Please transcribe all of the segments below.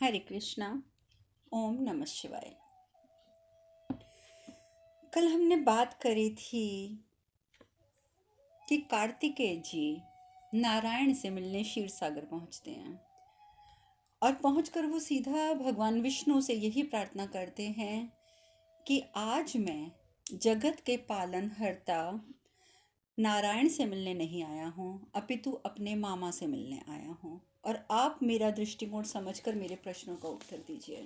हरे कृष्णा। ओम नमः शिवाय। कल हमने बात करी थी कि कार्तिकेय जी नारायण से मिलने क्षीर सागर पहुंचते हैं और पहुंचकर वो सीधा भगवान विष्णु से यही प्रार्थना करते हैं कि आज मैं जगत के पालनहर्ता नारायण से मिलने नहीं आया हूँ, अपितु अपने मामा से मिलने आया हूँ और आप मेरा दृष्टिकोण समझकर मेरे प्रश्नों का उत्तर दीजिए।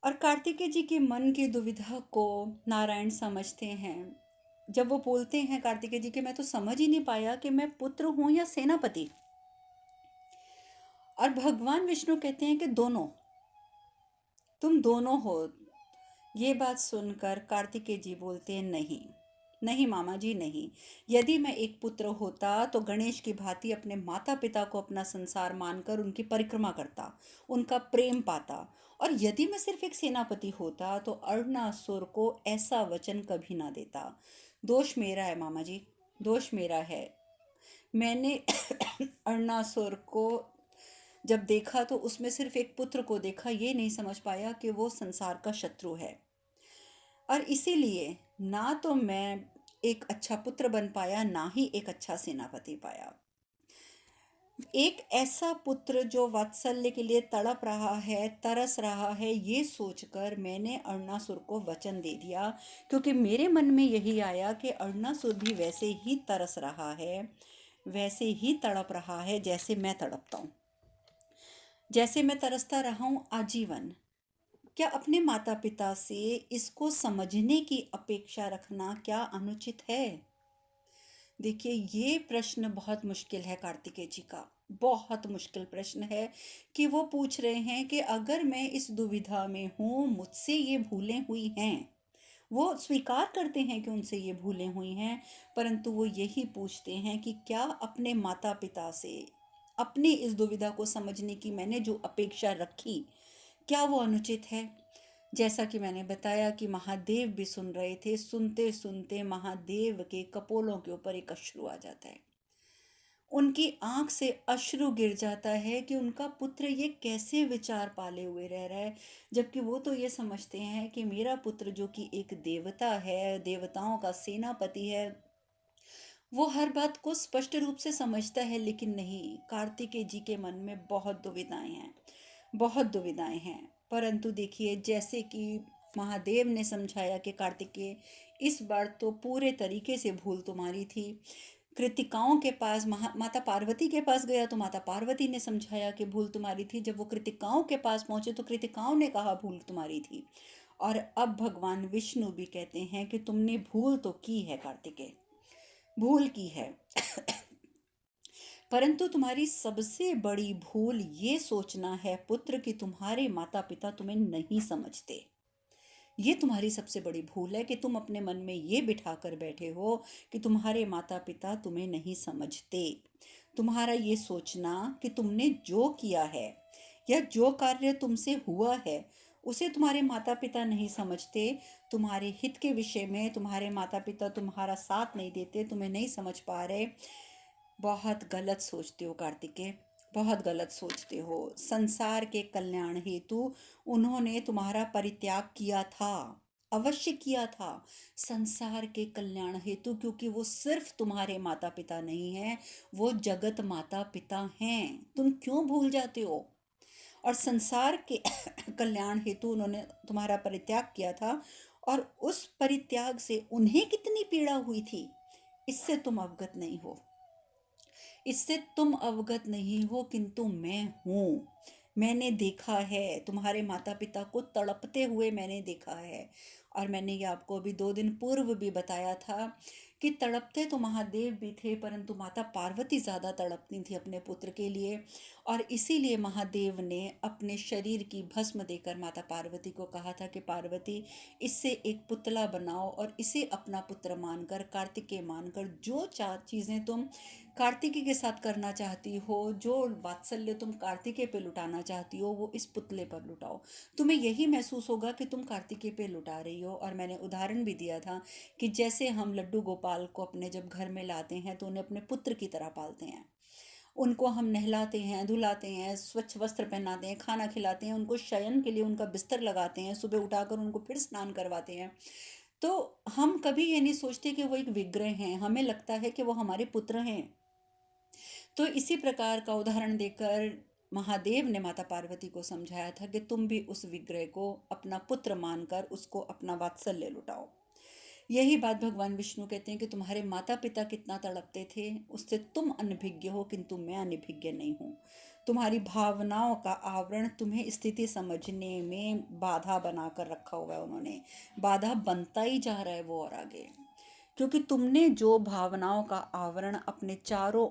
और कार्तिकेय जी के मन की दुविधा को नारायण समझते हैं। जब वो बोलते हैं कार्तिकेय जी के, मैं तो समझ ही नहीं पाया कि मैं पुत्र हूं या सेनापति। और भगवान विष्णु कहते हैं कि दोनों, तुम दोनों हो। ये बात सुनकर कार्तिकेय जी बोलते हैं, नहीं नहीं मामा जी, नहीं। यदि मैं एक पुत्र होता तो गणेश की भांति अपने माता पिता को अपना संसार मानकर उनकी परिक्रमा करता, उनका प्रेम पाता। और यदि मैं सिर्फ एक सेनापति होता तो अरुणासुर को ऐसा वचन कभी ना देता। दोष मेरा है मामा जी, दोष मेरा है। मैंने अरुणासुर को जब देखा तो उसमें सिर्फ एक पुत्र को देखा, ये नहीं समझ पाया कि वो संसार का शत्रु है। और इसीलिए ना तो मैं एक अच्छा पुत्र बन पाया, ना ही एक अच्छा सेनापति पाया। एक ऐसा पुत्र जो वात्सल्य के लिए तड़प रहा है, तरस रहा है, ये सोचकर मैंने अरुणासुर को वचन दे दिया, क्योंकि मेरे मन में यही आया कि अरुणासुर भी वैसे ही तरस रहा है, वैसे ही तड़प रहा है जैसे मैं तड़पता हूँ, जैसे मैं तरसता रहा हूँ आजीवन। क्या अपने माता पिता से इसको समझने की अपेक्षा रखना क्या अनुचित है? देखिए, ये प्रश्न बहुत मुश्किल है कार्तिकेय जी का, बहुत मुश्किल प्रश्न है कि वो पूछ रहे हैं कि अगर मैं इस दुविधा में हूँ, मुझसे ये भूलें हुई हैं। वो स्वीकार करते हैं कि उनसे ये भूलें हुई हैं, परंतु वो यही पूछते हैं कि क्या अपने माता पिता से अपनी इस दुविधा को समझने की मैंने जो अपेक्षा रखी, क्या वो अनुचित है? जैसा कि मैंने बताया कि महादेव भी सुन रहे थे, सुनते सुनते महादेव के कपोलों के ऊपर एक अश्रु आ जाता है। उनकी आंख से अश्रु गिर जाता है कि उनका पुत्र ये कैसे विचार पाले हुए रह रहा है, जबकि वो तो ये समझते हैं कि मेरा पुत्र जो कि एक देवता है, देवताओं का सेनापति है, वो हर बात को स्पष्ट रूप से समझता है। लेकिन नहीं, कार्तिकेय जी के मन में बहुत दुविधाएं हैं, बहुत दुविधाएं हैं। परंतु देखिए, जैसे कि महादेव ने समझाया कि कार्तिकेय, इस बार तो पूरे तरीके से भूल तुम्हारी थी। कृतिकाओं के पास माता पार्वती के पास गया तो माता पार्वती ने समझाया कि भूल तुम्हारी थी। जब वो कृतिकाओं के पास पहुंचे तो कृतिकाओं ने कहा भूल तुम्हारी थी। और अब भगवान विष्णु भी कहते हैं कि तुमने भूल तो की है कार्तिकेय, भूल की है। परंतु तुम्हारी सबसे बड़ी भूल ये सोचना है पुत्र कि तुम्हारे माता पिता तुम्हें नहीं समझते। ये तुम्हारी सबसे बड़ी भूल है कि तुम अपने मन में ये बिठा कर बैठे हो कि तुम्हारे माता पिता तुम्हें नहीं समझते। तुम्हारा ये सोचना कि तुमने जो किया है या जो कार्य तुमसे हुआ है उसे तुम्हारे माता पिता नहीं समझते, तुम्हारे हित के विषय में तुम्हारे माता पिता तुम्हारा साथ नहीं देते, तुम्हें नहीं समझ पा रहे, बहुत गलत सोचते हो कार्तिकेय, बहुत गलत सोचते हो। संसार के कल्याण हेतु उन्होंने तुम्हारा परित्याग किया था, अवश्य किया था, संसार के कल्याण हेतु, क्योंकि वो सिर्फ तुम्हारे माता पिता नहीं हैं, वो जगत माता पिता हैं। तुम क्यों भूल जाते हो? और संसार के कल्याण हेतु उन्होंने तुम्हारा परित्याग किया था, और उस परित्याग से उन्हें कितनी पीड़ा हुई थी, इससे तुम अवगत नहीं हो, इससे तुम अवगत नहीं हो। किंतु मैं हूँ, मैंने देखा है, तुम्हारे माता पिता को तड़पते हुए मैंने देखा है। और मैंने ये आपको अभी 2 दिन पूर्व भी बताया था कि तड़पते तो महादेव भी थे, परंतु माता पार्वती ज़्यादा तड़पती थी अपने पुत्र के लिए। और इसीलिए महादेव ने अपने शरीर की भस्म देकर माता पार्वती को कहा था कि पार्वती, इससे एक पुतला बनाओ और इसे अपना पुत्र मानकर, कार्तिकेय मानकर, जो चार चीज़ें तुम कार्तिकेय के साथ करना चाहती हो, जो वात्सल्य तुम कार्तिकेय पे लुटाना चाहती हो, वो इस पुतले पर लुटाओ। तुम्हें यही महसूस होगा कि तुम कार्तिकेय पे लुटा रही हो। और मैंने उदाहरण भी दिया था कि जैसे हम लड्डू गोपाल को अपने जब घर में लाते हैं तो उन्हें अपने पुत्र की तरह पालते हैं, उनको हम नहलाते हैं, धुलाते हैं, स्वच्छ वस्त्र पहनाते हैं, खाना खिलाते हैं, उनको शयन के लिए उनका बिस्तर लगाते हैं, सुबह उठाकर उनको फिर स्नान करवाते हैं। तो हम कभी ये नहीं सोचते कि वो एक विग्रह हैं, हमें लगता है कि वो हमारे पुत्र हैं। तो इसी प्रकार का उदाहरण देकर महादेव ने माता पार्वती को समझाया था कि तुम भी उस विग्रह को अपना पुत्र मानकर उसको अपना वात्सल्य लुटाओ। यही बात भगवान विष्णु कहते हैं कि तुम्हारे माता पिता कितना तड़पते थे, उससे तुम अनभिज्ञ हो, किंतु मैं अनभिज्ञ नहीं हूँ। तुम्हारी भावनाओं का आवरण तुम्हें स्थिति समझने में बाधा बनाकर रखा हुआ है उन्होंने। बाधा बनता ही जा रहा है वो और आगे, क्योंकि तुमने जो भावनाओं का आवरण अपने चारों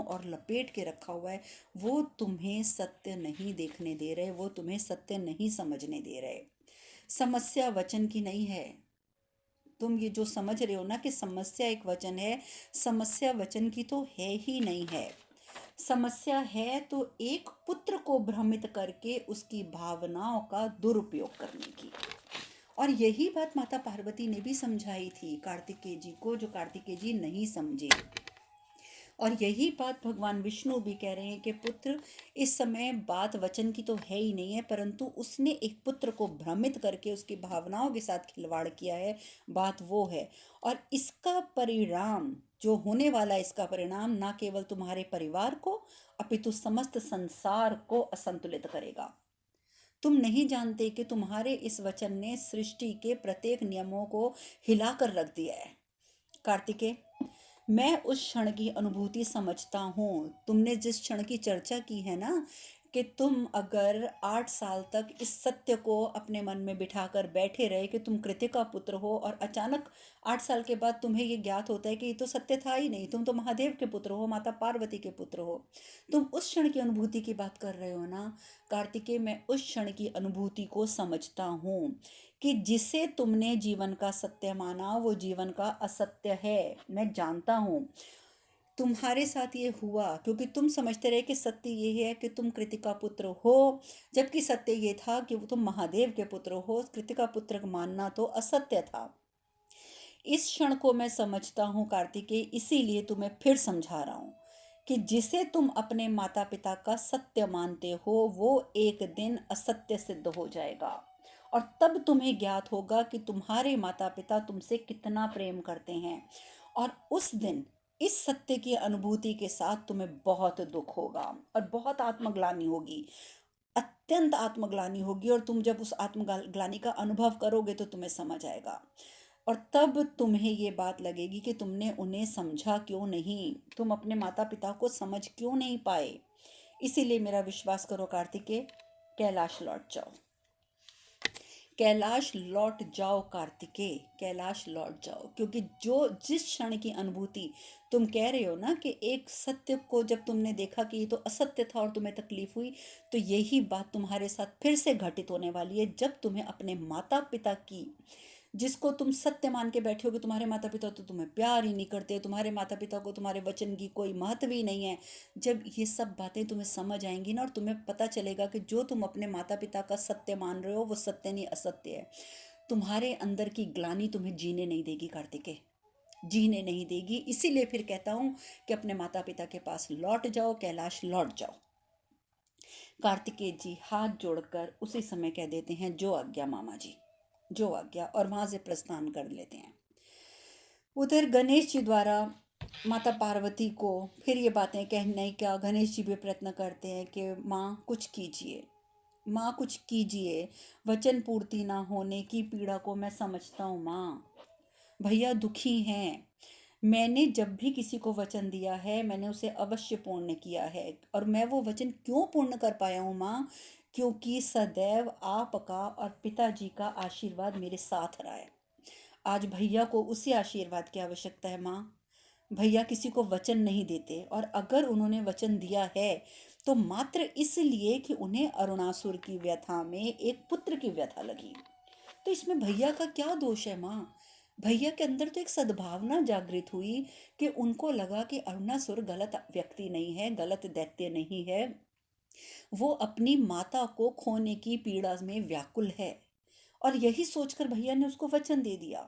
ओर लपेट के रखा हुआ है, वो तुम्हें सत्य नहीं देखने दे रहे, वो तुम्हें सत्य नहीं समझने दे रहे। समस्या वचन की नहीं है। तुम ये जो समझ रहे हो ना कि समस्या एक वचन है, समस्या वचन की तो है ही नहीं है। समस्या है तो एक पुत्र को भ्रमित करके उसकी भावनाओं का दुरुपयोग करने की। और यही बात माता पार्वती ने भी समझाई थी कार्तिकेय जी को, जो कार्तिकेय जी नहीं समझे। और यही बात भगवान विष्णु भी कह रहे हैं कि पुत्र, इस समय बात वचन की तो है ही नहीं है, परंतु उसने एक पुत्र को भ्रमित करके उसकी भावनाओं के साथ खिलवाड़ किया है, बात वो है। और इसका परिणाम जो होने वाला है, इसका परिणाम ना केवल तुम्हारे परिवार को अपितु समस्त संसार को असंतुलित करेगा। तुम नहीं जानते कि तुम्हारे इस वचन ने सृष्टि के प्रत्येक नियमों को हिलाकर रख दिया है। कार्तिकेय, मैं उस क्षण की अनुभूति समझता हूँ। तुमने जिस क्षण की चर्चा की है ना, कि तुम अगर 8 साल तक इस सत्य को अपने मन में बिठाकर बैठे रहे कि तुम कृत्य का पुत्र हो, और अचानक 8 साल के बाद तुम्हें ये ज्ञात होता है कि ये तो सत्य था ही नहीं, तुम तो महादेव के पुत्र हो, माता पार्वती के पुत्र हो। तुम उस क्षण की अनुभूति की बात कर रहे हो ना कार्तिकेय, मैं उस क्षण की अनुभूति को समझता हूँ कि जिसे तुमने जीवन का सत्य माना वो जीवन का असत्य है। मैं जानता हूँ तुम्हारे साथ ये हुआ क्योंकि तुम समझते रहे कि सत्य ये है कि तुम कृतिका पुत्र हो, जबकि सत्य ये था कि वो तुम महादेव के पुत्र हो। कृतिका पुत्र मानना तो असत्य था। इस क्षण को मैं समझता हूँ कार्तिकेय, इसीलिए तुम्हें फिर समझा रहा हूँ कि जिसे तुम अपने माता पिता का सत्य मानते हो वो एक दिन असत्य सिद्ध हो जाएगा। और तब तुम्हें ज्ञात होगा कि तुम्हारे माता पिता तुमसे कितना प्रेम करते हैं। और उस दिन इस सत्य की अनुभूति के साथ तुम्हें बहुत दुख होगा और बहुत आत्मग्लानि होगी, अत्यंत आत्मग्लानि होगी। और तुम जब उस आत्मग्लानि का अनुभव करोगे तो तुम्हें समझ आएगा, और तब तुम्हें ये बात लगेगी कि तुमने उन्हें समझा क्यों नहीं, तुम अपने माता पिता को समझ क्यों नहीं पाए। इसीलिए मेरा विश्वास करो कार्तिकेय, कैलाश लौट जाओ, कैलाश लौट जाओ कार्तिकेय, कैलाश लौट जाओ। क्योंकि जो जिस क्षण की अनुभूति तुम कह रहे हो ना कि एक सत्य को जब तुमने देखा कि ये तो असत्य था और तुम्हें तकलीफ हुई, तो यही बात तुम्हारे साथ फिर से घटित होने वाली है जब तुम्हें अपने माता पिता की, जिसको तुम सत्य मान के बैठे हो कि तुम्हारे माता पिता तो तुम्हें प्यार ही नहीं करते, तुम्हारे माता पिता को तुम्हारे वचन की कोई महत्व ही नहीं है, जब ये सब बातें तुम्हें समझ आएंगी ना और तुम्हें पता चलेगा कि जो तुम अपने माता पिता का सत्य मान रहे हो वो सत्य नहीं असत्य है, तुम्हारे अंदर की ग्लानि तुम्हें जीने नहीं देगी कार्तिकेय, जीने नहीं देगी। इसीलिए फिर कहता हूँ कि अपने माता पिता के पास लौट जाओ, कैलाश लौट जाओ। कार्तिकेय जी हाथ जोड़कर उसी समय कह देते हैं, जो आज्ञा मामा जी, जो आज्ञा, और वहां से प्रस्थान कर लेते हैं। उधर गणेश जी द्वारा माता पार्वती को फिर ये बातें कहने का गणेश जी भी प्रयत्न करते हैं कि माँ कुछ कीजिए, माँ कुछ कीजिए, वचन पूर्ति ना होने की पीड़ा को मैं समझता हूँ माँ, भैया दुखी हैं। मैंने जब भी किसी को वचन दिया है मैंने उसे अवश्य पूर्ण किया है, और मैं वो वचन क्यों पूर्ण कर पाया हूँ माँ, क्योंकि सदैव आपका और पिताजी का आशीर्वाद मेरे साथ रहा है। आज भैया को उसी आशीर्वाद की आवश्यकता है माँ। भैया किसी को वचन नहीं देते, और अगर उन्होंने वचन दिया है तो मात्र इसलिए कि उन्हें अरुणासुर की व्यथा में एक पुत्र की व्यथा लगी। तो इसमें भैया का क्या दोष है माँ। भैया के अंदर तो एक सद्भावना जागृत हुई कि उनको लगा कि अरुणासुर गलत व्यक्ति नहीं है, गलत दैत्य नहीं है, वो अपनी माता को खोने की पीड़ा में व्याकुल है, और यही सोचकर भैया ने उसको वचन दे दिया।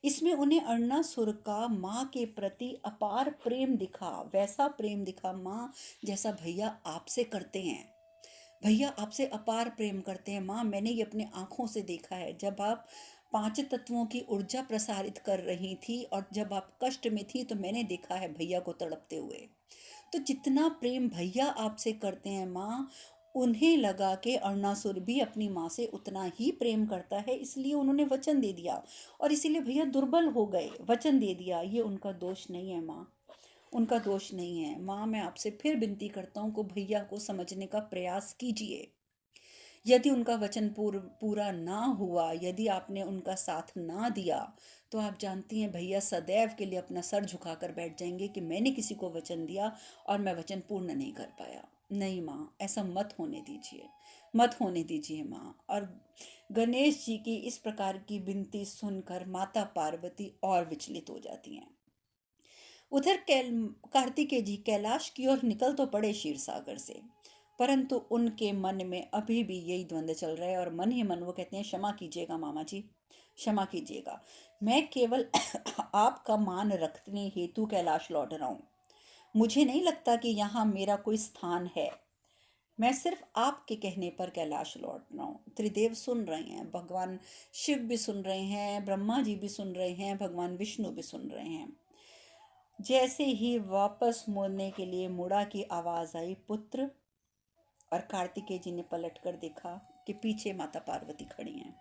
इसमें उन्हें अरुणासुर का माँ के प्रति अपार प्रेम दिखा, वैसा प्रेम दिखा माँ जैसा भैया आपसे करते हैं। भैया आपसे अपार प्रेम करते हैं माँ, मैंने ये अपने आंखों से देखा है। जब आप पांच तत्वों की ऊर्जा प्रसारित कर रही थी और जब आप कष्ट में थी तो मैंने देखा है भैया को तड़पते हुए। तो जितना प्रेम भैया आपसे करते हैं माँ, उन्हें लगा कि अरुणासुर भी अपनी माँ से उतना ही प्रेम करता है, इसलिए उन्होंने वचन दे दिया और इसीलिए भैया दुर्बल हो गए। वचन दे दिया, ये उनका दोष नहीं है माँ, उनका दोष नहीं है माँ। मैं आपसे फिर विनती करता हूँ को भैया को समझने का प्रयास कीजिए। यदि उनका वचन पूरा ना हुआ, यदि आपने उनका साथ ना दिया, तो आप जानती हैं भैया सदैव के लिए अपना सर झुकाकर बैठ जाएंगे कि मैंने किसी को वचन दिया और मैं वचन पूर्ण नहीं कर पाया। नहीं माँ, ऐसा मत होने दीजिए, मत होने दीजिए माँ। और गणेश जी की इस प्रकार की विनती सुनकर माता पार्वती और विचलित हो जाती हैं। उधर कार्तिकेय जी कैलाश की ओर निकल तो पड़े क्षीर सागर से, परंतु उनके मन में अभी भी यही द्वंद्व चल रहा है और मन ही मन वो कहते हैं क्षमा कीजिएगा मामा जी, क्षमा कीजिएगा, मैं केवल आपका मान रखने हेतु कैलाश लौट रहा हूँ। मुझे नहीं लगता कि यहाँ मेरा कोई स्थान है। मैं सिर्फ आपके कहने पर कैलाश लौट रहा हूँ। त्रिदेव सुन रहे हैं, भगवान शिव भी सुन रहे हैं, ब्रह्मा जी भी सुन रहे हैं, भगवान विष्णु भी सुन रहे हैं। जैसे ही वापस मुड़ने के लिए मुड़ा की आवाज आई पुत्र, और कार्तिकेय जी ने पलट कर देखा कि पीछे माता पार्वती खड़ी हैं।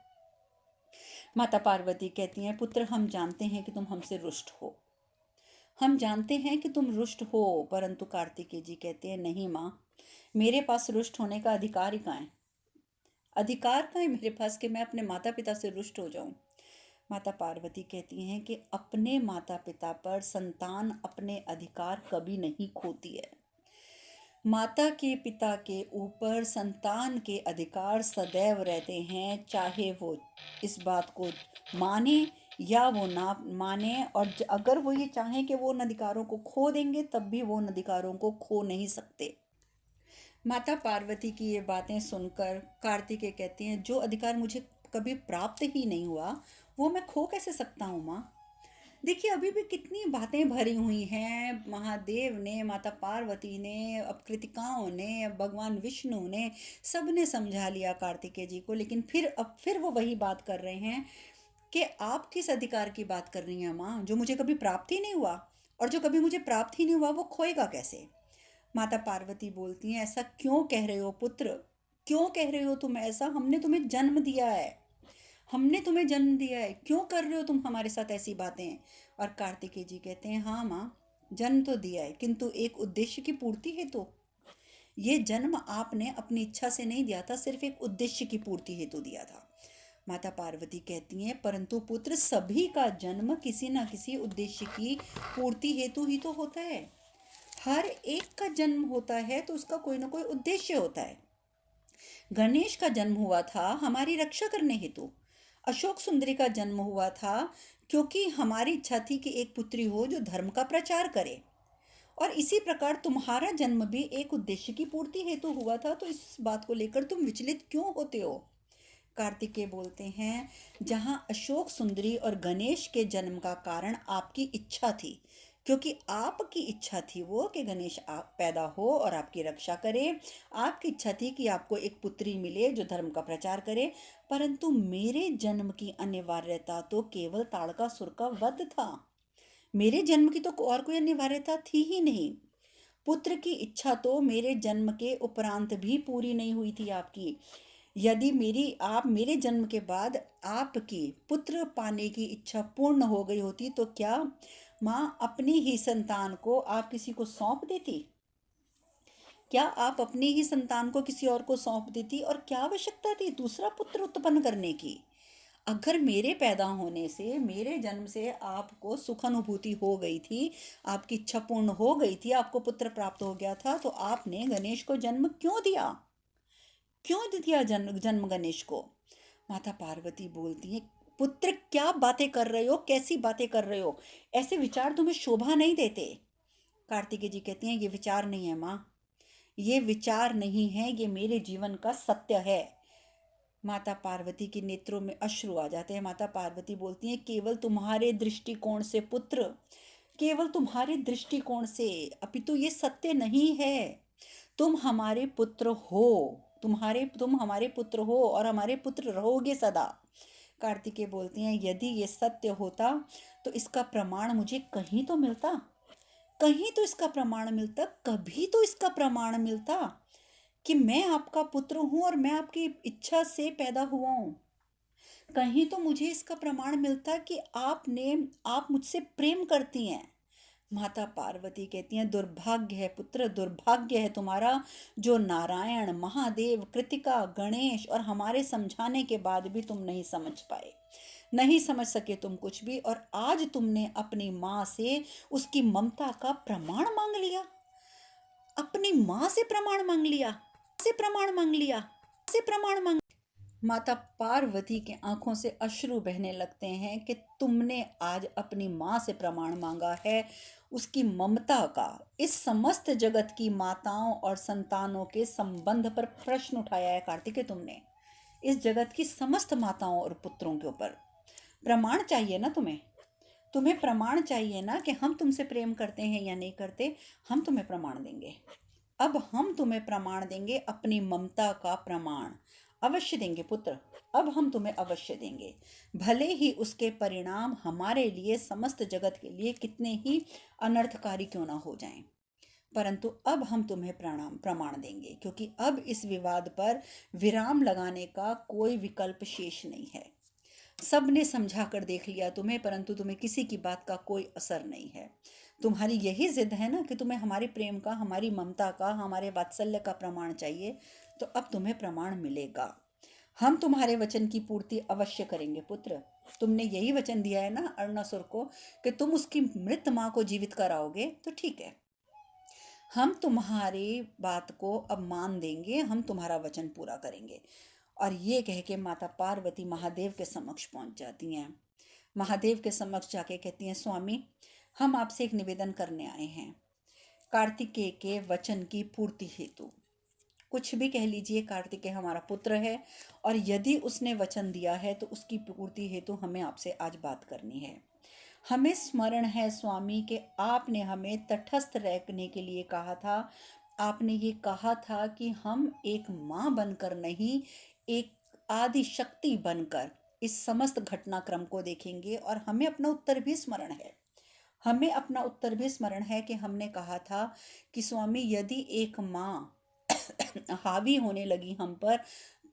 माता पार्वती कहती हैं पुत्र, हम जानते हैं कि तुम हमसे रुष्ट हो, हम जानते हैं कि तुम रुष्ट हो, परंतु कार्तिकेय जी कहते हैं नहीं माँ, मेरे पास रुष्ट होने का अधिकार ही कहाँ है, अधिकार कहाँ है मेरे पास कि मैं अपने माता पिता से रुष्ट हो जाऊं। माता पार्वती कहती हैं कि अपने माता पिता पर संतान अपने अधिकार कभी नहीं खोती है। माता के पिता के ऊपर संतान के अधिकार सदैव रहते हैं, चाहे वो इस बात को माने या वो ना माने। और अगर वो ये चाहें कि वो उन अधिकारों को खो देंगे, तब भी वो उन अधिकारों को खो नहीं सकते। माता पार्वती की ये बातें सुनकर कार्तिकेय कहती हैं जो अधिकार मुझे कभी प्राप्त ही नहीं हुआ, वो मैं खो कैसे सकता हूँ माँ। देखिए अभी भी कितनी बातें भरी हुई हैं, महादेव ने, माता पार्वती ने, अब कृतिकाओं ने, अब भगवान विष्णु ने, सब ने समझा लिया कार्तिकेय जी को, लेकिन फिर वो वही बात कर रहे हैं कि आप किस अधिकार की बात कर रही हैं माँ, जो मुझे कभी प्राप्त ही नहीं हुआ, और जो कभी मुझे प्राप्त ही नहीं हुआ वो खोएगा कैसे। माता पार्वती बोलती हैं ऐसा क्यों कह रहे हो पुत्र, क्यों कह रहे हो तुम ऐसा, हमने तुम्हें जन्म दिया है, हमने तुम्हें जन्म दिया है, क्यों कर रहे हो तुम हमारे साथ ऐसी बातें। और कार्तिकेय जी कहते हैं हाँ माँ, जन्म तो दिया है, किंतु एक उद्देश्य की पूर्ति है। तो ये जन्म आपने अपनी इच्छा से नहीं दिया था, सिर्फ एक उद्देश्य की पूर्ति हेतु दिया था। माता पार्वती कहती हैं परंतु पुत्र, सभी का जन्म किसी ना किसी उद्देश्य की पूर्ति हेतु ही तो होता है। हर एक का जन्म होता है तो उसका कोई ना कोई उद्देश्य होता है। गणेश का जन्म हुआ था हमारी रक्षा करने हेतु, अशोक सुंदरी का जन्म हुआ था क्योंकि हमारी इच्छा थी कि एक पुत्री हो जो धर्म का प्रचार करे, और इसी प्रकार तुम्हारा जन्म भी एक उद्देश्य की पूर्ति हेतु हुआ था। तो इस बात को लेकर तुम विचलित क्यों होते हो। कार्तिकेय बोलते हैं जहाँ अशोक सुंदरी और गणेश के जन्म का कारण आपकी इच्छा थी, क्योंकि आपकी इच्छा थी वो कि गणेश आप पैदा हो और आपकी रक्षा करे, आपकी इच्छा थी कि आपको एक पुत्री मिले जो धर्म का प्रचार करे, परंतु मेरे जन्म की अनिवार्यता तो केवल ताड़कासुर का वध था। मेरे जन्म की तो और कोई अनिवार्यता थी ही नहीं। पुत्र की इच्छा तो मेरे जन्म के उपरांत भी पूरी नहीं हुई थी आपकी। यदि आप मेरे जन्म के बाद आपकी पुत्र पाने की इच्छा पूर्ण हो गई होती तो क्या माँ अपनी ही संतान को आप किसी को सौंप देती, क्या आप अपनी ही संतान को किसी और को सौंप देती, और क्या आवश्यकता थी दूसरा पुत्र उत्पन्न करने की। अगर मेरे पैदा होने से, मेरे जन्म से आपको सुख अनुभूति हो गई थी, आपकी इच्छा पूर्ण हो गई थी, आपको पुत्र प्राप्त हो गया था, तो आपने गणेश को जन्म क्यों दिया, क्यों दिया जन्म जन्म गणेश को। माता पार्वती बोलती है पुत्र क्या बातें कर रहे हो, कैसी बातें कर रहे हो, ऐसे विचार तुम्हें शोभा नहीं देते। कार्तिकेय जी कहती हैं ये विचार नहीं है माँ, ये विचार नहीं है, ये मेरे जीवन का सत्य है। माता पार्वती के नेत्रों में अश्रु आ जाते हैं। माता पार्वती बोलती हैं, केवल तुम्हारे दृष्टिकोण से पुत्र, केवल तुम्हारे दृष्टिकोण से, अपितु ये सत्य नहीं है। तुम हमारे पुत्र हो, तुम हमारे पुत्र हो और हमारे पुत्र रहोगे सदा। कार्तिकेय बोलती हैं, यदि ये सत्य होता तो इसका प्रमाण मुझे कहीं तो मिलता, कहीं तो इसका प्रमाण मिलता, कभी तो इसका प्रमाण मिलता कि मैं आपका पुत्र हूं और मैं आपकी इच्छा से पैदा हुआ हूं। कहीं तो मुझे इसका प्रमाण मिलता कि आप मुझसे प्रेम करती हैं। माता पार्वती कहती हैं, दुर्भाग्य है पुत्र, दुर्भाग्य है तुम्हारा, जो नारायण, महादेव, कृतिका, गणेश और हमारे समझाने के बाद भी तुम नहीं समझ पाए, नहीं समझ सके तुम कुछ भी। और आज तुमने अपनी माँ से उसकी ममता का प्रमाण मांग लिया, अपनी माँ से प्रमाण मांग लिया, से प्रमाण मांग लिया, से प्रमाण मांग। माता पार्वती के आंखों से अश्रु बहने लगते हैं कि तुमने आज अपनी माँ से प्रमाण मांगा है, उसकी ममता का। इस समस्त जगत की माताओं और संतानों के संबंध पर प्रश्न उठाया है कार्तिकेय तुमने, इस जगत की समस्त माताओं और पुत्रों के ऊपर। प्रमाण चाहिए ना तुम्हें, तुम्हें प्रमाण चाहिए ना कि हम तुमसे प्रेम करते हैं या नहीं करते। हम तुम्हें प्रमाण देंगे, अब हम तुम्हें प्रमाण देंगे, अपनी ममता का प्रमाण अवश्य देंगे पुत्र, अब हम तुम्हें अवश्य देंगे, भले ही उसके परिणाम हमारे लिए, समस्त जगत के लिए कितने ही अनर्थकारी क्यों ना हो जाएं, परंतु अब हम तुम्हें प्रमाण देंगे, क्योंकि अब इस विवाद पर विराम लगाने का कोई विकल्प शेष नहीं है। सबने समझा कर देख लिया तुम्हें, परंतु तुम्हें किसी की बात का कोई असर नहीं है। तुम्हारी यही जिद है ना कि तुम्हें हमारे प्रेम का, हमारी ममता का, हमारे वात्सल्य का प्रमाण चाहिए, तो अब तुम्हें प्रमाण मिलेगा। हम तुम्हारे वचन की पूर्ति अवश्य करेंगे पुत्र। तुमने यही वचन दिया है ना अरुणासुर को कि तुम उसकी मृत माँ को जीवित कराओगे, तो ठीक है, हम तुम्हारी बात को अब मान देंगे, हम तुम्हारा वचन पूरा करेंगे। और ये कह के माता पार्वती महादेव के समक्ष पहुंच जाती हैं। महादेव के समक्ष जाके कहती हैं, स्वामी, हम आपसे एक निवेदन करने आए हैं, कार्तिकेय के वचन की पूर्ति हेतु। कुछ भी कह लीजिए, कार्तिकेय हमारा पुत्र है और यदि उसने वचन दिया है तो उसकी पूर्ति हेतु हमें आपसे आज बात करनी है। हमें स्मरण है स्वामी कि आपने हमें तटस्थ रहने के लिए कहा था। आपने ये कहा था कि हम एक माँ बनकर नहीं, एक आदि शक्ति बनकर इस समस्त घटनाक्रम को देखेंगे। और हमें अपना उत्तर भी स्मरण है, हमें अपना उत्तर भी स्मरण है कि हमने कहा था कि स्वामी, यदि एक माँ हावी होने लगी हम पर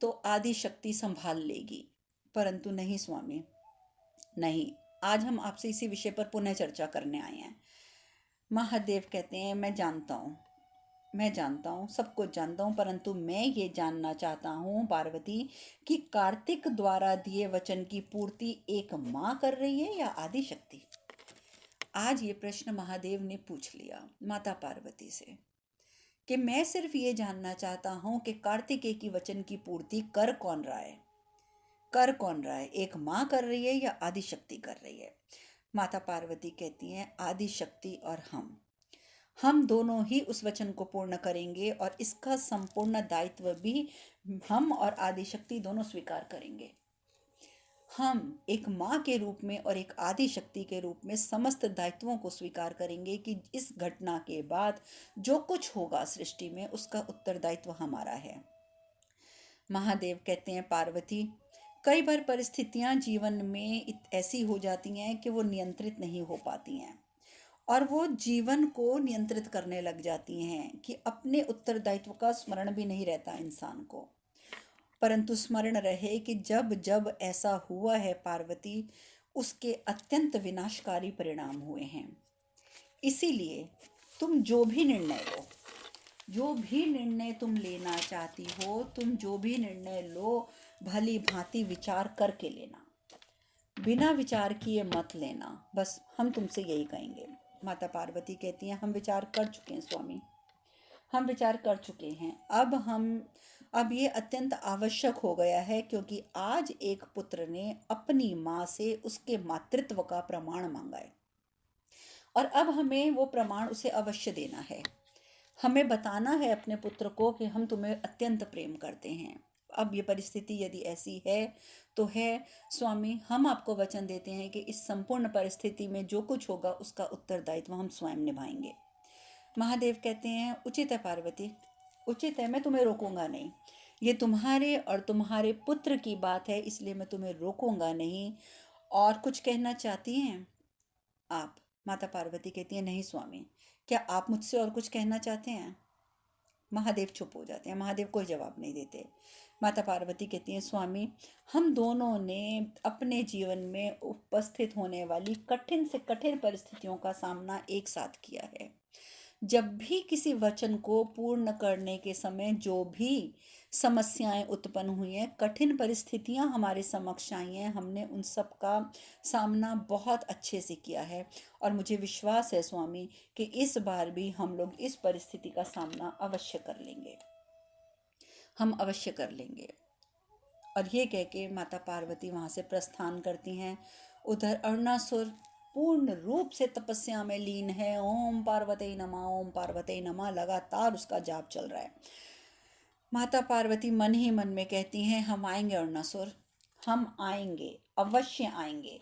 तो आदि शक्ति संभाल लेगी, परंतु नहीं स्वामी, नहीं। आज हम आपसे इसी विषय पर पुनः चर्चा करने आए हैं। महादेव कहते हैं, मैं जानता हूँ, मैं जानता हूँ, सब कुछ जानता हूँ, परंतु मैं ये जानना चाहता हूँ पार्वती कि कार्तिक द्वारा दिए वचन की पूर्ति एक माँ कर रही है या आदि शक्ति। आज ये प्रश्न महादेव ने पूछ लिया माता पार्वती से कि मैं सिर्फ ये जानना चाहता हूँ कि कार्तिकेय की वचन की पूर्ति कर कौन रहा है, कर कौन रहा है, एक माँ कर रही है या आदि शक्ति कर रही है। माता पार्वती कहती हैं, आदि शक्ति और हम दोनों ही उस वचन को पूर्ण करेंगे और इसका संपूर्ण दायित्व भी हम और आदि शक्ति दोनों स्वीकार करेंगे। हम एक माँ के रूप में और एक आदि शक्ति के रूप में समस्त दायित्वों को स्वीकार करेंगे कि इस घटना के बाद जो कुछ होगा सृष्टि में, उसका उत्तरदायित्व हमारा है। महादेव कहते हैं, पार्वती, कई बार परिस्थितियां जीवन में ऐसी हो जाती हैं कि वो नियंत्रित नहीं हो पाती हैं और वो जीवन को नियंत्रित करने लग जाती हैं कि अपने उत्तरदायित्व का स्मरण भी नहीं रहता इंसान को। परंतु स्मरण रहे कि जब जब ऐसा हुआ है पार्वती, उसके अत्यंत विनाशकारी परिणाम हुए हैं। इसीलिए तुम जो भी निर्णय लो, जो भी निर्णय तुम लेना चाहती हो, तुम जो भी निर्णय लो, भली भांति विचार करके लेना, बिना विचार किए मत लेना। बस हम तुमसे यही कहेंगे। माता पार्वती कहती हैं, हम विचार कर चुके हैं स्वामी, हम विचार कर चुके हैं। अब ये अत्यंत आवश्यक हो गया है, क्योंकि आज एक पुत्र ने अपनी माँ से उसके मातृत्व का प्रमाण मांगा है और अब हमें वो प्रमाण उसे अवश्य देना है। हमें बताना है अपने पुत्र को कि हम तुम्हें अत्यंत प्रेम करते हैं, अब ये परिस्थिति यदि ऐसी है तो है स्वामी, हम आपको वचन देते हैं कि इस संपूर्ण परिस्थिति में जो कुछ होगा उसका उत्तरदायित्व हम स्वयं निभाएंगे। महादेव कहते हैं उचित है पार्वती, उचित है, मैं तुम्हें रोकूंगा नहीं। ये तुम्हारे और तुम्हारे पुत्र की बात है, इसलिए मैं तुम्हें रोकूंगा नहीं। और कुछ कहना चाहती हैं आप? माता पार्वती कहती है नहीं स्वामी, क्या आप मुझसे और कुछ कहना चाहते हैं? महादेव चुप हो जाते हैं, महादेव कोई जवाब नहीं देते। माता पार्वती कहती हैं स्वामी, हम दोनों ने अपने जीवन में उपस्थित होने वाली कठिन से कठिन परिस्थितियों का सामना एक साथ किया है। जब भी किसी वचन को पूर्ण करने के समय जो भी समस्याएं उत्पन्न हुई हैं, कठिन परिस्थितियां हमारे समक्ष आई हैं, हमने उन सब का सामना बहुत अच्छे से किया है। और मुझे विश्वास है स्वामी कि इस बार भी हम लोग इस परिस्थिति का सामना अवश्य कर लेंगे, हम अवश्य कर लेंगे। और ये कह के माता पार्वती वहाँ से प्रस्थान करती हैं। उधर अरुणासुर पूर्ण रूप से तपस्या में लीन है। ओम पार्वती नमः, ओम पार्वती नमः, लगातार उसका जाप चल रहा है। माता पार्वती मन ही मन में कहती हैं हम आएंगे अरुणासुर, हम आएंगे, अवश्य आएंगे।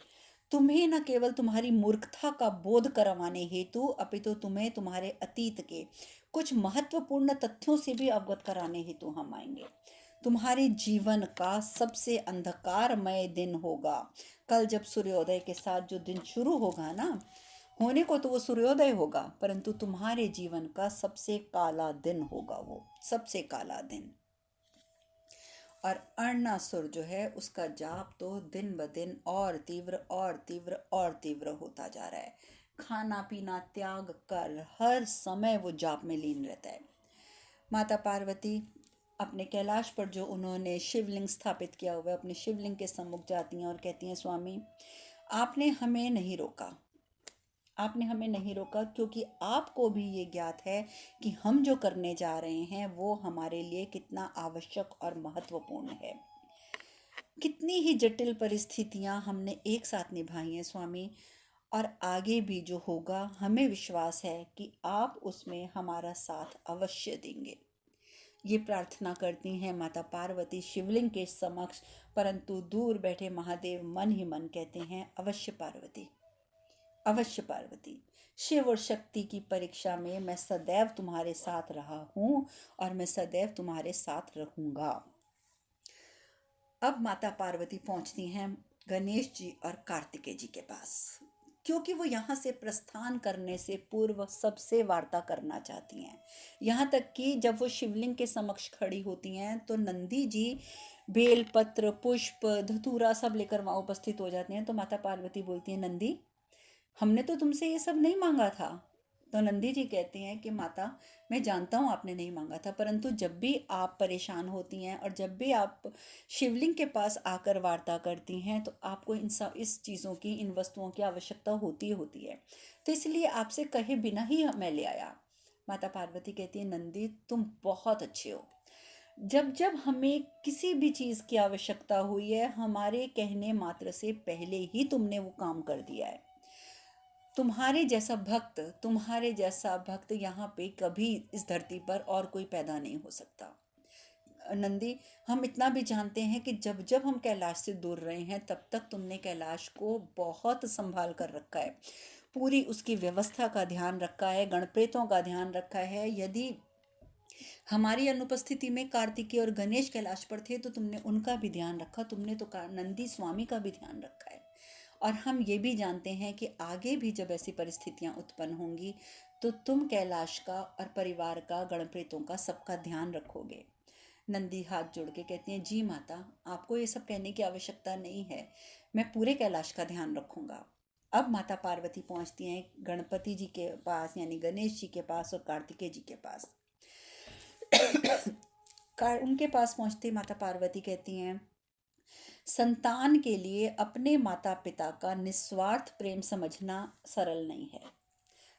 तुम्हें न केवल तुम्हारी मूर्खता का बोध करवाने हेतु, अपितु तुम्हें तुम्हारे अतीत के कुछ महत्वपूर्ण तथ्यों से भी अवगत कराने हेतु हम आएंगे। तुम्हारे जीवन का सबसे अंधकारमय दिन होगा। कल जब सूर्योदय के साथ जो दिन शुरू होगा ना, होने को तो वो सूर्योदय होगा, परंतु तुम्हारे जीवन का सबसे काला दिन होगा, वो सबसे काला दिन। और अरुणासुर जो है उसका जाप तो दिन ब दिन और तीव्र और तीव्र और तीव्र होता जा रहा है। खाना पीना त्याग कर हर समय वो जाप में लीन रहता है। माता पार्वती अपने कैलाश पर जो उन्होंने शिवलिंग स्थापित किया हुआ है, अपने शिवलिंग के सम्मुख जाती हैं और कहती हैं स्वामी, आपने हमें नहीं रोका, आपने हमें नहीं रोका, क्योंकि आपको भी ये ज्ञात है कि हम जो करने जा रहे हैं वो हमारे लिए कितना आवश्यक और महत्वपूर्ण है। कितनी ही जटिल परिस्थितियां हमने एक साथ निभाई हैं स्वामी, और आगे भी जो होगा हमें विश्वास है कि आप उसमें हमारा साथ अवश्य देंगे। ये प्रार्थना करती हैं माता पार्वती शिवलिंग के समक्ष, परंतु दूर बैठे महादेव मन ही मन कहते हैं अवश्य पार्वती, अवश्य पार्वती। शिव और शक्ति की परीक्षा में मैं सदैव तुम्हारे साथ रहा हूँ और मैं सदैव तुम्हारे साथ रहूँगा। अब माता पार्वती पहुँचती हैं गणेश जी और कार्तिकेय जी के पास, क्योंकि वो यहाँ से प्रस्थान करने से पूर्व सबसे वार्ता करना चाहती हैं। यहाँ तक कि जब वो शिवलिंग के समक्ष खड़ी होती हैं तो नंदी जी बेलपत्र, पुष्प, धतूरा सब लेकर वहाँ उपस्थित हो जाते हैं। तो माता पार्वती बोलती हैं नंदी, हमने तो तुमसे ये सब नहीं मांगा था। तो नंदी जी कहते हैं कि माता, मैं जानता हूँ आपने नहीं मांगा था, परंतु जब भी आप परेशान होती हैं और जब भी आप शिवलिंग के पास आकर वार्ता करती हैं तो आपको इस चीज़ों की, इन वस्तुओं की आवश्यकता होती है, तो इसलिए आपसे कहे बिना ही मैं ले आया। माता पार्वती कहती है नंदी, तुम बहुत अच्छे हो। जब जब हमें किसी भी चीज़ की आवश्यकता हुई है, हमारे कहने मात्र से पहले ही तुमने वो काम कर दिया है। तुम्हारे जैसा भक्त यहाँ पे कभी इस धरती पर और कोई पैदा नहीं हो सकता। नंदी, हम इतना भी जानते हैं कि जब जब हम कैलाश से दूर रहे हैं तब तक तुमने कैलाश को बहुत संभाल कर रखा है, पूरी उसकी व्यवस्था का ध्यान रखा है, गणप्रेतों का ध्यान रखा है। यदि हमारी अनुपस्थिति में कार्तिकेय और गणेश कैलाश पर थे तो तुमने उनका भी ध्यान रखा, तुमने तो नंदी स्वामी का भी ध्यान रखा है। और हम ये भी जानते हैं कि आगे भी जब ऐसी परिस्थितियां उत्पन्न होंगी तो तुम कैलाश का और परिवार का, गणप्रेतों का, सबका ध्यान रखोगे। नंदी हाथ जोड़ के कहती हैं जी माता, आपको ये सब कहने की आवश्यकता नहीं है, मैं पूरे कैलाश का ध्यान रखूंगा। अब माता पार्वती पहुंचती हैं गणपति जी के पास, यानी गणेश जी के पास और कार्तिकेय जी के पास। उनके पास पहुंचते माता पार्वती कहती हैं, संतान के लिए अपने माता पिता का निस्वार्थ प्रेम समझना सरल नहीं है।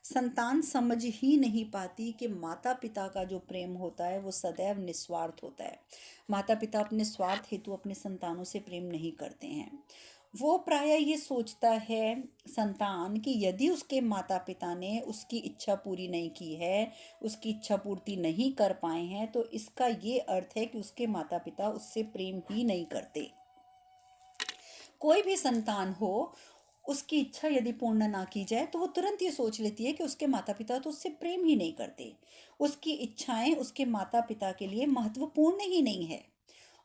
संतान समझ ही नहीं पाती कि माता पिता का जो प्रेम होता है वो सदैव निस्वार्थ होता है। माता पिता अपने स्वार्थ हेतु अपने संतानों से प्रेम नहीं करते हैं। वो प्रायः ये सोचता है संतान कि यदि उसके माता पिता ने उसकी इच्छा पूरी नहीं की है, उसकी इच्छा पूर्ति नहीं कर पाए हैं, तो इसका ये अर्थ है कि उसके माता पिता उससे प्रेम ही नहीं करते। कोई भी संतान हो, उसकी इच्छा यदि पूर्ण ना की जाए तो वो तुरंत ये सोच लेती है कि उसके माता पिता तो उससे प्रेम ही नहीं करते, उसकी इच्छाएं उसके माता पिता के लिए महत्वपूर्ण ही नहीं है,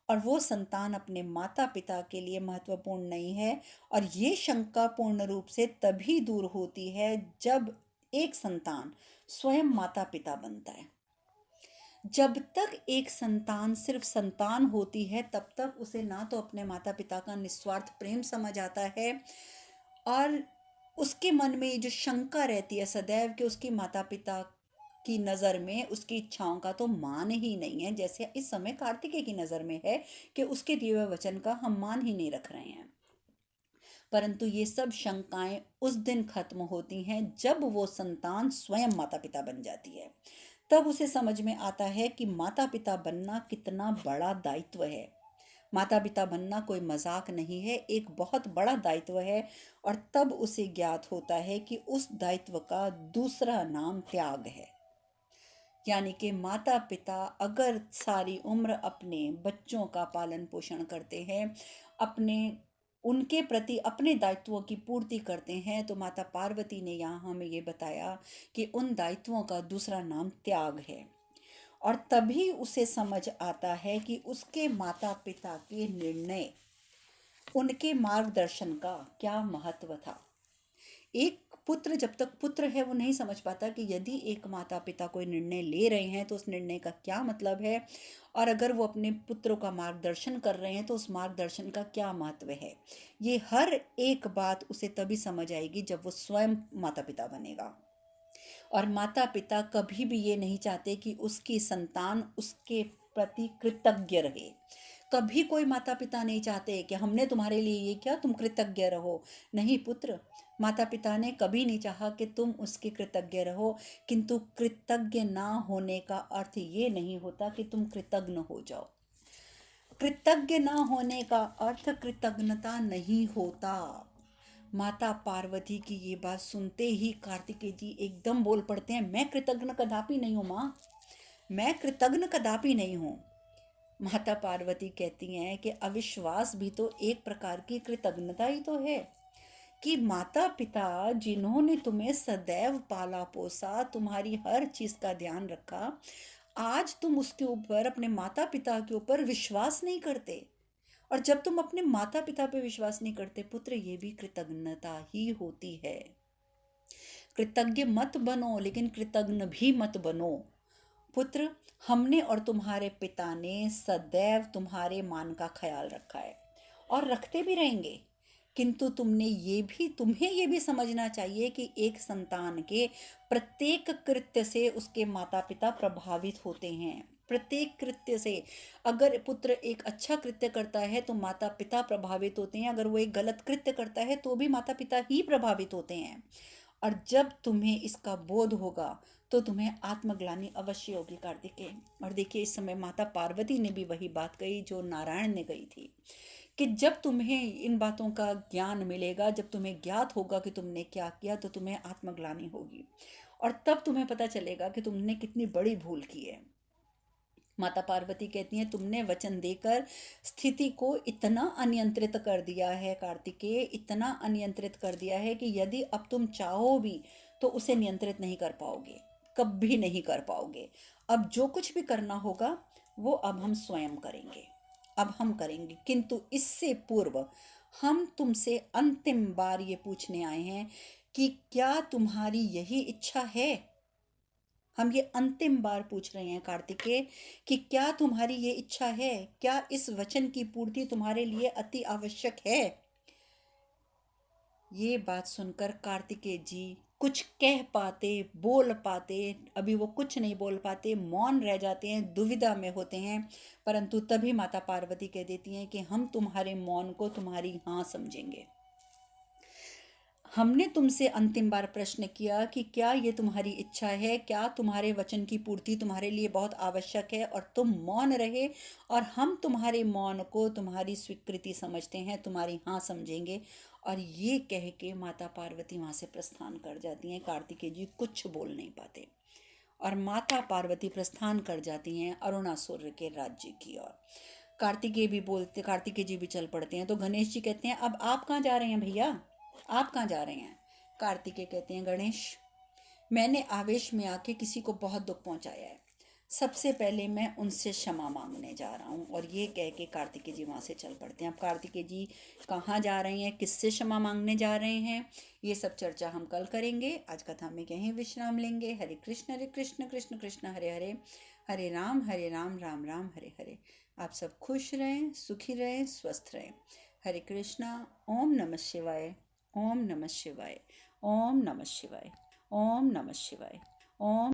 और वो संतान अपने माता पिता के लिए महत्वपूर्ण नहीं है। और ये शंका पूर्ण रूप से तभी दूर होती है जब एक संतान स्वयं माता पिता बनता है। जब तक एक संतान सिर्फ संतान होती है तब तक उसे ना तो अपने माता पिता का निस्वार्थ प्रेम समझ आता है, और उसके मन में ये जो शंका रहती है सदैव कि उसकी माता पिता की नज़र में उसकी इच्छाओं का तो मान ही नहीं है, जैसे इस समय कार्तिकेय की नज़र में है कि उसके दिए हुए वचन का हम मान ही नहीं रख रहे हैं। परंतु ये सब शंकाएं उस दिन खत्म होती हैं जब वो संतान स्वयं माता पिता बन जाती है। तब उसे समझ में आता है कि माता पिता बनना कितना बड़ा दायित्व है। माता पिता बनना कोई मजाक नहीं है, एक बहुत बड़ा दायित्व है। और तब उसे ज्ञात होता है कि उस दायित्व का दूसरा नाम त्याग है। यानी कि माता पिता अगर सारी उम्र अपने बच्चों का पालन पोषण करते हैं, अपने उनके प्रति अपने दायित्वों की पूर्ति करते हैं, तो माता पार्वती ने यहाँ हमें ये बताया कि उन दायित्वों का दूसरा नाम त्याग है। और तभी उसे समझ आता है कि उसके माता पिता के निर्णय, उनके मार्गदर्शन का क्या महत्व था। एक पुत्र जब तक पुत्र है वो नहीं समझ पाता कि यदि एक माता पिता कोई निर्णय ले रहे हैं तो उस निर्णय का क्या मतलब है, और अगर वो अपने पुत्रों का मार्गदर्शन कर रहे हैं तो उस मार्गदर्शन का क्या महत्व है। ये हर एक बात उसे तभी समझ आएगी जब वो स्वयं माता पिता बनेगा। और माता पिता कभी भी ये नहीं चाहते कि उसकी संतान उसके प्रति कृतज्ञ रहे। कभी कोई माता पिता नहीं चाहते कि हमने तुम्हारे लिए ये किया, तुम कृतज्ञ रहो। नहीं पुत्र, माता पिता ने कभी नहीं चाहा कि तुम उसके कृतज्ञ रहो। किंतु कृतज्ञ ना होने का अर्थ ये नहीं होता कि तुम कृतज्ञ हो जाओ। कृतज्ञ ना होने का अर्थ कृतज्ञता नहीं होता। माता पार्वती की ये बात सुनते ही कार्तिकेय जी एकदम बोल पड़ते हैं, मैं कृतज्ञ कदापि नहीं हूँ माँ, मैं कृतज्ञ कदापि नहीं हूँ। माता पार्वती कहती हैं कि अविश्वास भी तो एक प्रकार की कृतज्ञता ही तो है, कि माता पिता जिन्होंने तुम्हें सदैव पाला पोसा, तुम्हारी हर चीज का ध्यान रखा, आज तुम उसके ऊपर, अपने माता पिता के ऊपर विश्वास नहीं करते। और जब तुम अपने माता पिता पे विश्वास नहीं करते पुत्र, ये भी कृतज्ञता ही होती है। कृतज्ञ मत बनो लेकिन कृतज्ञ भी मत बनो। पुत्र, हमने और तुम्हारे पिता ने सदैव तुम्हारे मान का ख्याल रखा है और रखते भी रहेंगे। किंतु तुम्हें ये भी समझना चाहिए कि एक संतान के प्रत्येक कृत्य से उसके माता पिता प्रभावित होते हैं। प्रत्येक कृत्य से, अगर पुत्र एक अच्छा कृत्य करता है तो माता पिता प्रभावित होते हैं, अगर वो एक गलत कृत्य करता है तो भी माता पिता ही प्रभावित होते हैं। और जब तुम्हें इसका बोध होगा तो तुम्हें आत्मग्लानि अवश्य होगी कार्तिकेय। और देखिए, इस समय माता पार्वती ने भी वही बात कही जो नारायण ने कही थी, कि जब तुम्हें इन बातों का ज्ञान मिलेगा, जब तुम्हें ज्ञात होगा कि तुमने क्या किया, तो तुम्हें आत्मग्लानि होगी और तब तुम्हें पता चलेगा कि तुमने कितनी बड़ी भूल की है। माता पार्वती कहती हैं, तुमने वचन देकर स्थिति को इतना अनियंत्रित कर दिया है कार्तिकेय, इतना अनियंत्रित कर दिया है कि यदि अब तुम चाहो भी तो उसे नियंत्रित नहीं कर पाओगे, कभी नहीं कर पाओगे। अब जो कुछ भी करना होगा वो अब हम स्वयं करेंगे, अब हम करेंगे। किंतु इससे पूर्व हम तुमसे अंतिम बार ये पूछने आए हैं कि क्या तुम्हारी यही इच्छा है। हम ये अंतिम बार पूछ रहे हैं कार्तिकेय कि क्या तुम्हारी ये इच्छा है, क्या इस वचन की पूर्ति तुम्हारे लिए अति आवश्यक है। ये बात सुनकर कार्तिकेय जी कुछ कह पाते, बोल पाते, अभी वो कुछ नहीं बोल पाते, मौन रह जाते हैं, दुविधा में होते हैं। परंतु तभी माता पार्वती कह देती हैं कि हम तुम्हारे मौन को तुम्हारी हाँ समझेंगे। हमने तुमसे अंतिम बार प्रश्न किया कि क्या ये तुम्हारी इच्छा है, क्या तुम्हारे वचन की पूर्ति तुम्हारे लिए बहुत आवश्यक है, और तुम मौन रहे। और हम तुम्हारे मौन को तुम्हारी स्वीकृति समझते हैं, तुम्हारी हाँ समझेंगे। और ये कह के माता पार्वती वहाँ से प्रस्थान कर जाती हैं। कार्तिकेय जी कुछ बोल नहीं पाते और माता पार्वती प्रस्थान कर जाती हैं अरुणासुर के राज्य की ओर। कार्तिकेय जी भी चल पड़ते हैं। तो गणेश जी कहते हैं, अब आप कहाँ जा रहे हैं भैया, आप कहाँ जा रहे हैं? कार्तिकेय कहते हैं, गणेश, मैंने आवेश में आके किसी को बहुत दुख पहुंचाया है, सबसे पहले मैं उनसे क्षमा मांगने जा रहा हूँ। और ये कह के कार्तिकेय जी वहाँ से चल पड़ते हैं। अब कार्तिकेय जी कहाँ जा रहे हैं, किससे क्षमा मांगने जा रहे हैं, ये सब चर्चा हम कल करेंगे। आज कथा में कहीं विश्राम लेंगे। हरे कृष्ण कृष्ण कृष्ण हरे हरे, हरे राम राम राम हरे हरे। आप सब खुश रहें, सुखी रहें, स्वस्थ रहें। हरे कृष्णा। ओम नमः शिवाय। ओम नमः शिवाय। ओम नमः शिवाय। ओम नमः शिवाय। ओम